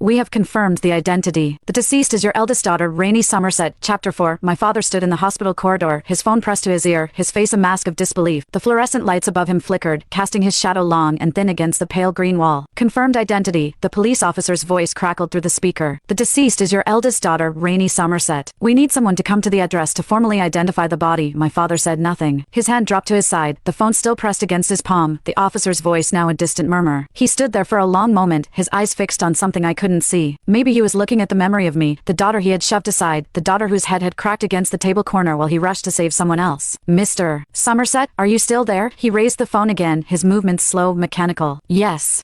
We have confirmed the identity. The deceased is your eldest daughter, Rainey Somerset. Chapter 4. My father stood in the hospital corridor, his phone pressed to his ear, his face a mask of disbelief. The fluorescent lights above him flickered, casting his shadow long and thin against the pale green wall. Confirmed identity. The police officer's voice crackled through the speaker. The deceased is your eldest daughter, Rainey Somerset. We need someone to come to the address to formally identify the body. My father said nothing. His hand dropped to his side, the phone still pressed against his palm, the officer's voice now a distant murmur. He stood there for a long moment, his eyes fixed on something I couldn't see. Maybe he was looking at the memory of me, the daughter he had shoved aside, the daughter whose head had cracked against the table corner while he rushed to save someone else. Mr. Somerset, are you still there? He raised the phone again, his movements slow, mechanical. Yes,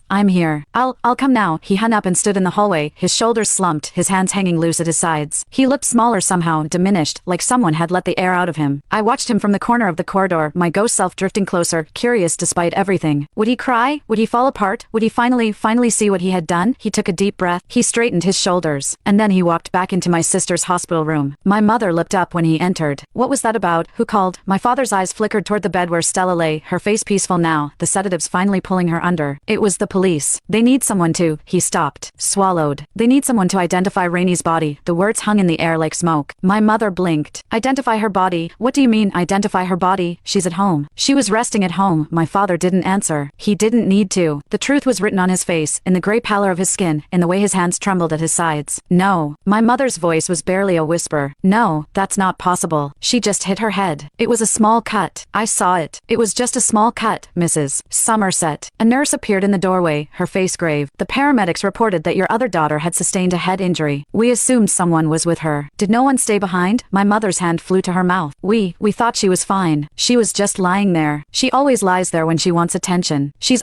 I'm here. I'll come now. He hung up and stood in the hallway, his shoulders slumped, his hands hanging loose at his sides. He looked smaller somehow, diminished, like someone had let the air out of him. I watched him from the corner of the corridor, my ghost self drifting closer, curious despite everything. Would he cry? Would he fall apart? Would he finally see what he had done? He took a deep breath. He straightened his shoulders. And then he walked back into my sister's hospital room. My mother looked up when he entered. What was that about? Who called? My father's eyes flickered toward the bed where Stella lay, her face peaceful now, the sedatives finally pulling her under. It was the police. They need someone to. He stopped. Swallowed. They need someone to identify Rainey's body. The words hung in the air like smoke. My mother blinked. Identify her body? What do you mean, identify her body? She's at home. She was resting at home. My father didn't answer. He didn't need to. The truth was written on his face, in the gray pallor of his skin, in the way his hands trembled at his sides. No. My mother's voice was barely a whisper. No, that's not possible. She just hit her head. It was a small cut. I saw it. It was just a small cut, Mrs. Somerset. A nurse appeared in the doorway, her face grave. The paramedics reported that your other daughter had sustained a head injury. We assumed someone was with her. Did no one stay behind? My mother's hand flew to her mouth. We thought she was fine. She was just lying there. She always lies there when she wants attention. She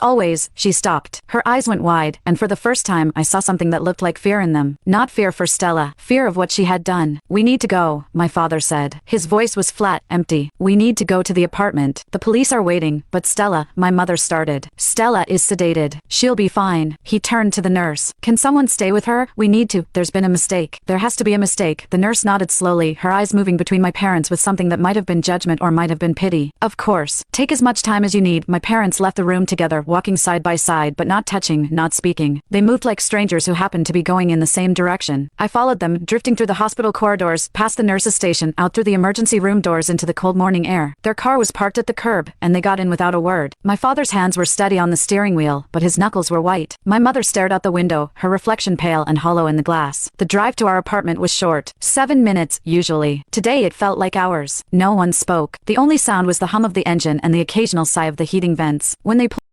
stopped. Her eyes went wide, and for the first time I saw something that looked like fear in them. Not fear for Stella. Fear of what she had done. We need to go, my father said. His voice was flat, empty. We need to go to the apartment. The police are waiting, but Stella, my mother started. Stella is sedated. She'll be fine. He turned to the nurse. Can someone stay with her? We need to. There's been a mistake. There has to be a mistake. The nurse nodded slowly, her eyes moving between my parents with something that might have been judgment or might have been pity. Of course. Take as much time as you need. My parents left the room together, walking side by side, but not touching, not speaking. They moved like strangers who happened to be going in the same direction. I followed them, drifting through the hospital corridors, past the nurse's station, out through the emergency room doors into the cold morning air. Their car was parked at the curb, and they got in without a word. My father's hands were steady on the steering wheel, but his knuckles were white. My mother stared out the window, her reflection pale and hollow in the glass. The drive to our apartment was short. 7 minutes, usually. Today it felt like hours. No one spoke. The only sound was the hum of the engine and the occasional sigh of the heating vents. When they